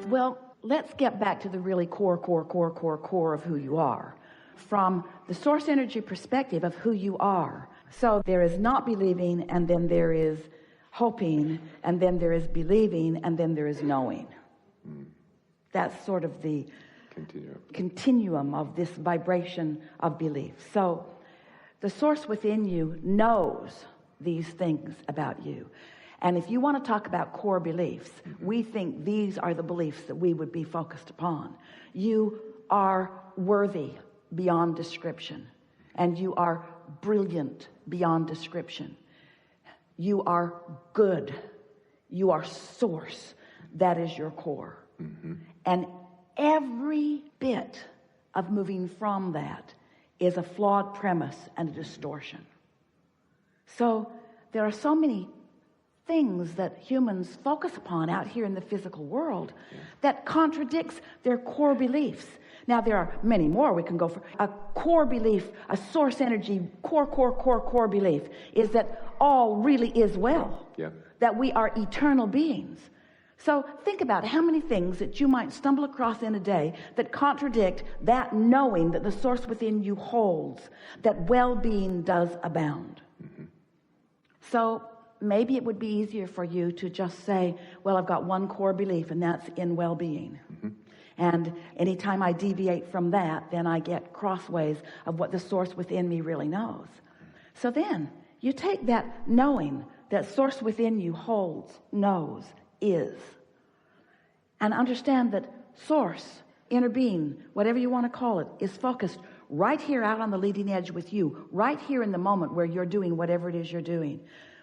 Well, let's get back to the really core of who you are. From the source energy perspective of who you are. So there is not believing, and then there is hoping, and then there is believing, and then there is knowing. That's sort of the continuum of this vibration of belief. So the source within you knows these things about you. And if you want to talk about core beliefs, we think these are the beliefs that we would be focused upon. You are worthy beyond description, and you are brilliant beyond description. You are good. You are source. That is your core. And every bit of moving from that is a flawed premise and a distortion. So there are so many things that humans focus upon out here in the physical world that contradicts their core beliefs. Now, there are many more we can go for. A core belief, a source energy, core belief is that all really is well. That we are eternal beings. So think about how many things that you might stumble across in a day that contradict that knowing that the source within you holds, that well-being does abound. So maybe it would be easier for you to just say, well, I've got one core belief, and that's in well-being. And anytime I deviate from that, then I get crossways of what the source within me really knows. So then you take that knowing that source within you holds, knows, is, and understand that source, inner being, whatever you want to call it, is focused right here out on the leading edge with you, right here in the moment where you're doing whatever it is you're doing,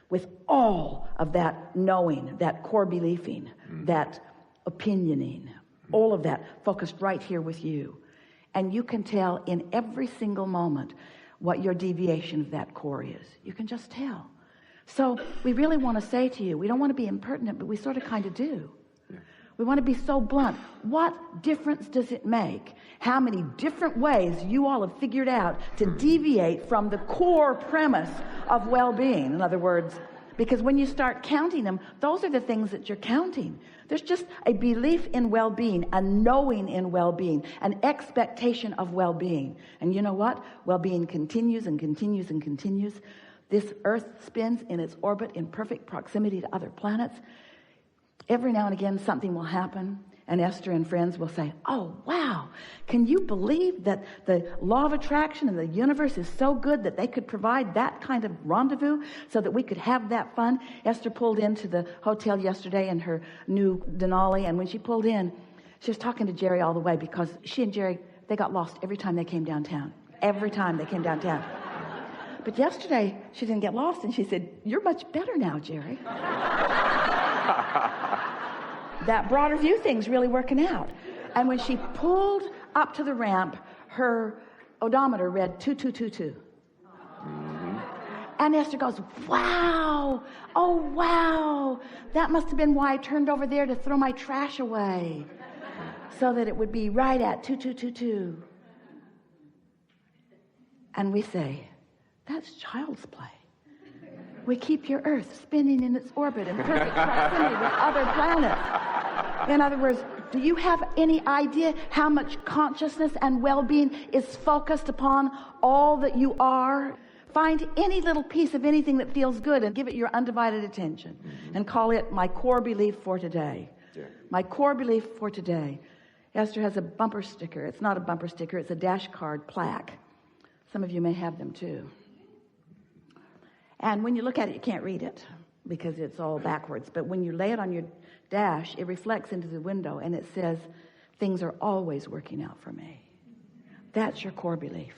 with all of that knowing, that core believing, that opinioning, all of that focused right here with you. And you can tell in every single moment what your deviation of that core is. You can just tell. So we really want to say to you, we don't want to be impertinent, but we sort of kind of do. We want to be so blunt. What difference does it make how many different ways you all have figured out to deviate from the core premise of well-being? In other words, because when you start counting them, those are the things that you're counting. There's just a belief in well-being, a knowing in well-being, an expectation of well-being. And you know what? Well-being continues and continues and continues. This earth spins in its orbit in perfect proximity to other planets. Every now and again, something will happen, and Esther and friends will say, oh, wow, can you believe that the law of attraction and the universe is so good that they could provide that kind of rendezvous so that we could have that fun? Esther pulled into the hotel yesterday in her new Denali, and when she pulled in, she was talking to Jerry all the way because she and Jerry, they got lost every time they came downtown. Every time they came downtown. But yesterday, she didn't get lost, and she said, you're much better now, Jerry. That broader view thing's really working out. And when she pulled up to the ramp, her odometer read 2222. And Esther goes, wow, oh, wow. That must have been why I turned over there to throw my trash away, so that it would be right at 2222. And we say, that's child's play. We keep your Earth spinning in its orbit in perfect proximity with other planets. In other words, do you have any idea how much consciousness and well-being is focused upon all that you are? Find any little piece of anything that feels good and give it your undivided attention and call it my core belief for today. My core belief for today. Esther has a bumper sticker. It's not a bumper sticker. It's a dash card plaque. Some of you may have them too. And when you look at it, you can't read it because it's all backwards. But when you lay it on your dash, it reflects into the window and it says, things are always working out for me. That's your core belief.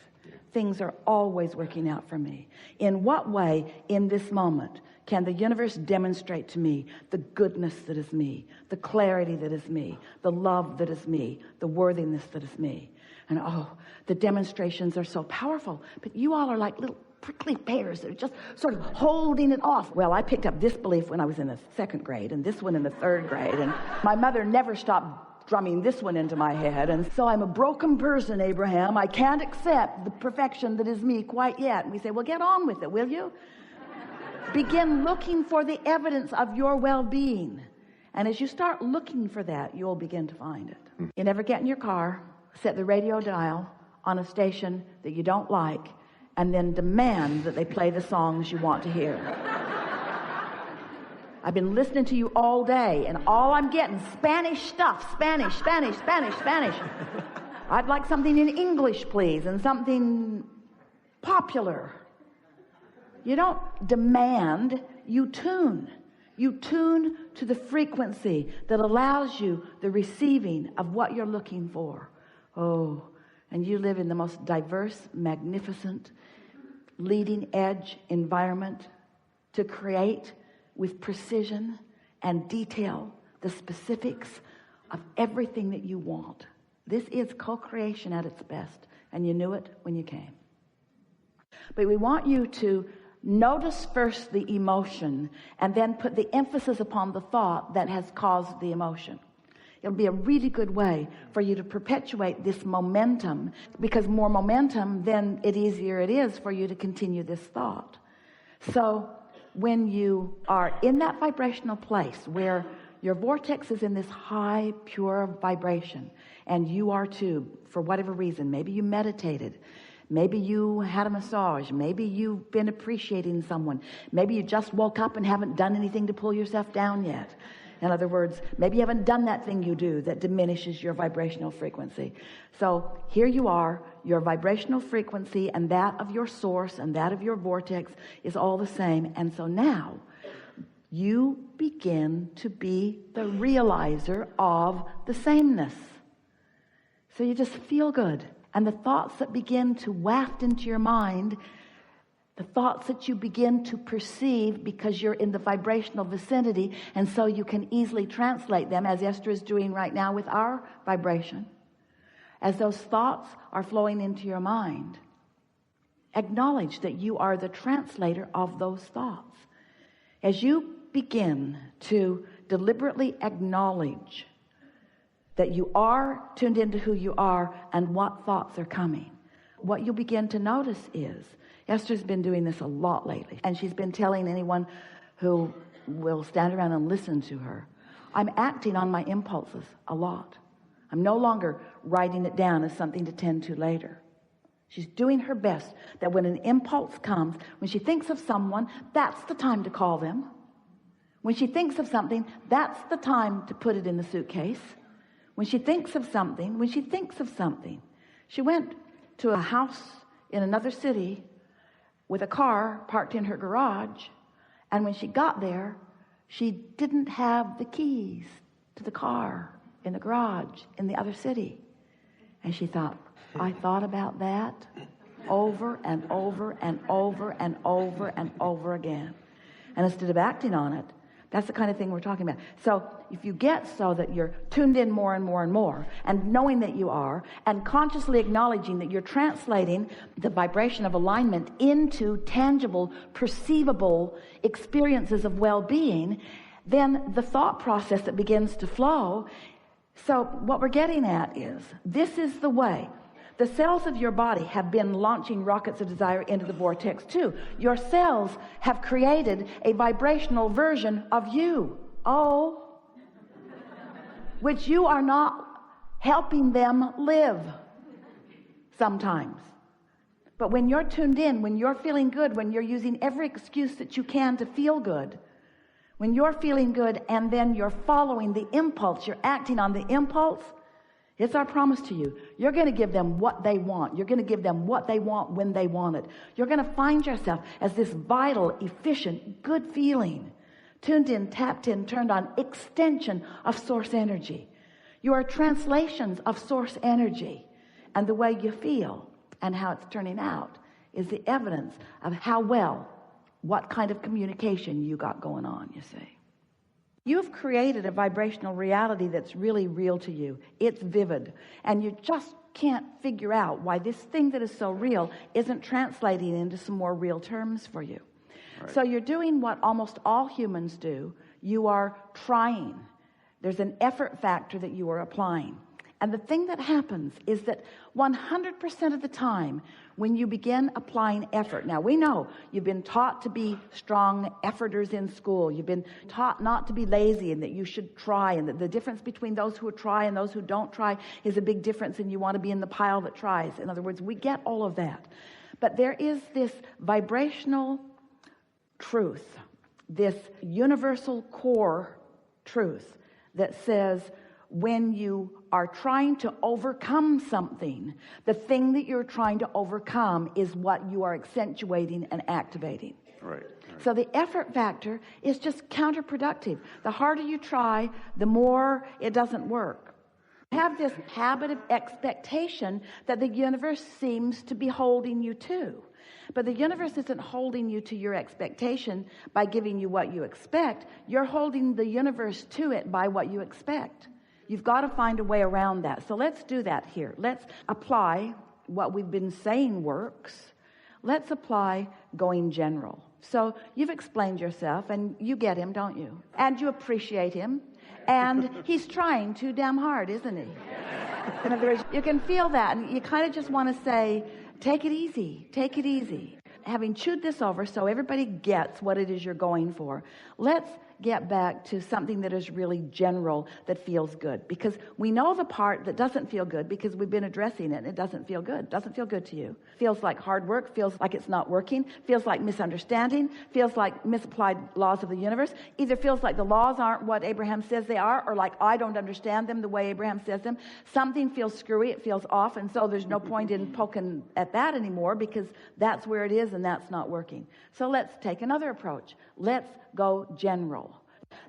Things are always working out for me. In what way, in this moment, can the universe demonstrate to me the goodness that is me, the clarity that is me, the love that is me, the worthiness that is me? And the demonstrations are so powerful. But you all are like little prickly pears that are just sort of holding it off. Well, I picked up this belief when I was in the 2nd grade and this one in the 3rd grade. And my mother never stopped drumming this one into my head. And so I'm a broken person, Abraham. I can't accept the perfection that is me quite yet. And we say, well, get on with it, will you? Begin looking for the evidence of your well-being. And as you start looking for that, you'll begin to find it. You never get in your car, set the radio dial on a station that you don't like, and then demand that they play the songs you want to hear. I've been listening to you all day, and all I'm getting Spanish stuff. Spanish. I'd like something in English, please, and something popular. You don't demand, you tune. You tune to the frequency that allows you the receiving of what you're looking for. Oh, and you live in the most diverse, magnificent, leading edge environment to create with precision and detail the specifics of everything that you want. This is co-creation at its best, and you knew it when you came. But we want you to notice first the emotion and then put the emphasis upon the thought that has caused the emotion. It'll be a really good way for you to perpetuate this momentum, because more momentum, then it easier it is for you to continue this thought. So when you are in that vibrational place where your vortex is in this high, pure vibration, and you are too, for whatever reason, maybe you meditated, maybe you had a massage, maybe you've been appreciating someone, maybe you just woke up and haven't done anything to pull yourself down yet. In other words, maybe you haven't done that thing you do that diminishes your vibrational frequency. So here you are, your vibrational frequency and that of your source and that of your vortex is all the same. And so now you begin to be the realizer of the sameness. So you just feel good. And the thoughts that begin to waft into your mind, the thoughts that you begin to perceive because you're in the vibrational vicinity, and so you can easily translate them, as Esther is doing right now with our vibration. As those thoughts are flowing into your mind, acknowledge that you are the translator of those thoughts. As you begin to deliberately acknowledge that you are tuned into who you are and what thoughts are coming, what you'll begin to notice is, Esther's been doing this a lot lately, and she's been telling anyone who will stand around and listen to her, I'm acting on my impulses a lot. I'm no longer writing it down as something to tend to later. She's doing her best that when an impulse comes, when she thinks of someone, that's the time to call them. When she thinks of something, that's the time to put it in the suitcase. When she thinks of something, she went to a house in another city with a car parked in her garage, and when she got there, she didn't have the keys to the car in the garage in the other city. And she thought, I thought about that over and over and over and over and over again. And instead of acting on it, that's the kind of thing we're talking about. So if you get so that you're tuned in more and more and more, and knowing that you are, and consciously acknowledging that you're translating the vibration of alignment into tangible, perceivable experiences of well-being, then the thought process that begins to flow. So what we're getting at is, this is the way. The cells of your body have been launching rockets of desire into the vortex too. Your cells have created a vibrational version of you. Oh, which you are not helping them live sometimes. But when you're tuned in, when you're feeling good, when you're using every excuse that you can to feel good, when you're feeling good and then you're following the impulse, you're acting on the impulse, it's our promise to you. You're going to give them what they want. You're going to give them what they want when they want it. You're going to find yourself as this vital, efficient, good feeling, tuned in, tapped in, turned on extension of source energy. You are translations of source energy. And the way you feel and how it's turning out is the evidence of how well, what kind of communication you got going on, you see. You've created a vibrational reality that's really real to you. It's vivid. And you just can't figure out why this thing that is so real isn't translating into some more real terms for you. Right. So you're doing what almost all humans do. You are trying. There's an effort factor that you are applying. And the thing that happens is that 100% of the time when you begin applying effort, now we know you've been taught to be strong efforters in school. You've been taught not to be lazy and that you should try, and that the difference between those who try and those who don't try is a big difference, and you want to be in the pile that tries. In other words, we get all of that. But there is this vibrational truth, this universal core truth that says when you are trying to overcome something, the thing that you're trying to overcome is what you are accentuating and activating. Right. So the effort factor is just counterproductive. The harder you try, the more it doesn't work. Have this habit of expectation that the universe seems to be holding you to. But the universe isn't holding you to your expectation by giving you what you expect. You're holding the universe to it by what you expect. You've got to find a way around that. So let's do that here. Let's apply what we've been saying works. Let's apply going general. So you've explained yourself, and you get him, don't you? And you appreciate him. And he's trying too damn hard, isn't he? In other words, you can feel that, and you kind of just want to say, take it easy, take it easy. Having chewed this over so everybody gets what it is you're going for, let's get back to something that is really general, that feels good. Because we know the part that doesn't feel good because we've been addressing it, and it doesn't feel good. It doesn't feel good to you. Feels like hard work, feels like it's not working, feels like misunderstanding, feels like misapplied laws of the universe. Either feels like the laws aren't what Abraham says they are, or like I don't understand them the way Abraham says them. Something feels screwy, it feels off, and so there's no point in poking at that anymore because that's where it is and that's not working. So let's take another approach. Let's go general.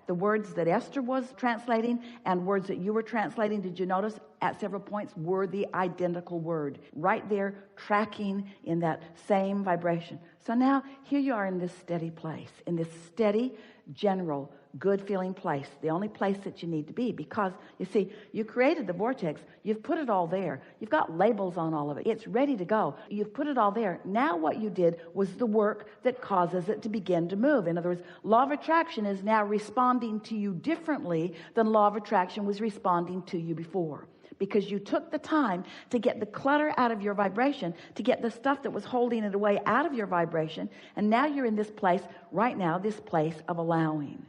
The words that Esther was translating and words that you were translating, did you notice at several points were the identical word, right there tracking in that same vibration. So now here you are in this steady place, in this steady, general, good feeling place, the only place that you need to be, because you see, you created the vortex, you've put it all there, you've got labels on all of it, it's ready to go, you've put it all there. Now what you did was the work that causes it to begin to move. In other words, law of attraction is now responding to you differently than law of attraction was responding to you before, because you took the time to get the clutter out of your vibration, to get the stuff that was holding it away out of your vibration, and now you're in this place right now, this place of allowing.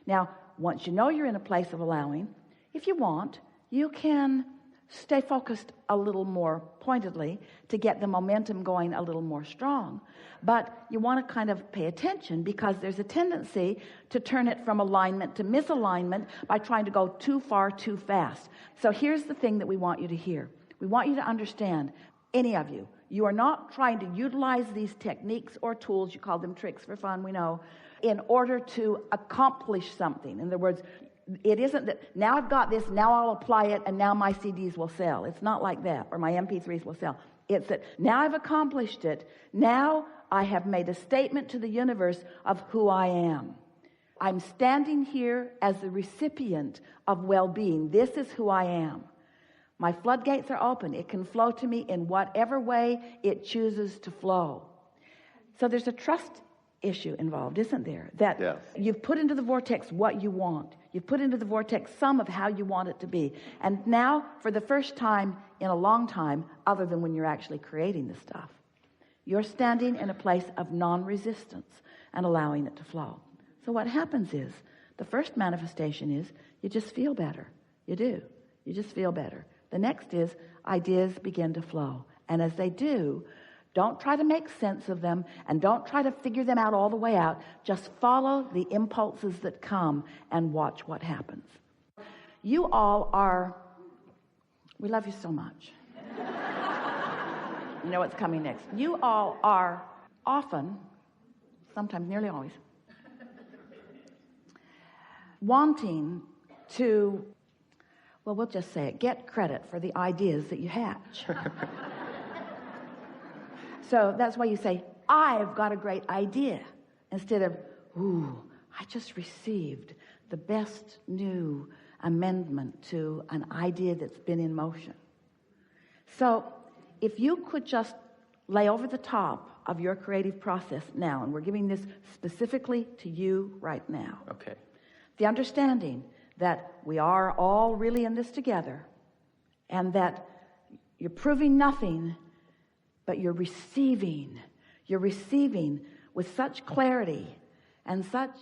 Now, once you know you're in a place of allowing, if you want, you can stay focused a little more pointedly to get the momentum going a little more strong. But you want to kind of pay attention, because there's a tendency to turn it from alignment to misalignment by trying to go too far too fast. So here's the thing that we want you to hear. We want you to understand, any of you, you are not trying to utilize these techniques or tools, you call them tricks for fun, we know, in order to accomplish something. In other words, it isn't that now I've got this, now I'll apply it, and now my CDs will sell. It's not like that, or my MP3s will sell. It's that now I've accomplished it. Now I have made a statement to the universe of who I am. I'm standing here as the recipient of well-being. This is who I am. My floodgates are open. It can flow to me in whatever way it chooses to flow. So there's a trust issue involved, isn't there? That yes. You've put into the vortex what you want. You've put into the vortex some of how you want it to be. And now, for the first time in a long time, other than when you're actually creating the stuff, you're standing in a place of non-resistance and allowing it to flow. So what happens is, the first manifestation is, you just feel better. You do. You just feel better. The next is, ideas begin to flow. And as they do, don't try to make sense of them, and don't try to figure them out all the way out. Just follow the impulses that come and watch what happens. You all are, we love you so much. You know what's coming next. You all are often, sometimes nearly always, wanting to, well, we'll just say it, get credit for the ideas that you hatch. So that's why you say, I've got a great idea, instead of, ooh, I just received the best new amendment to an idea that's been in motion. So if you could just lay over the top of your creative process now, and we're giving this specifically to you right now. Okay. The understanding that we are all really in this together, and that you're proving nothing, but you're receiving with such clarity and such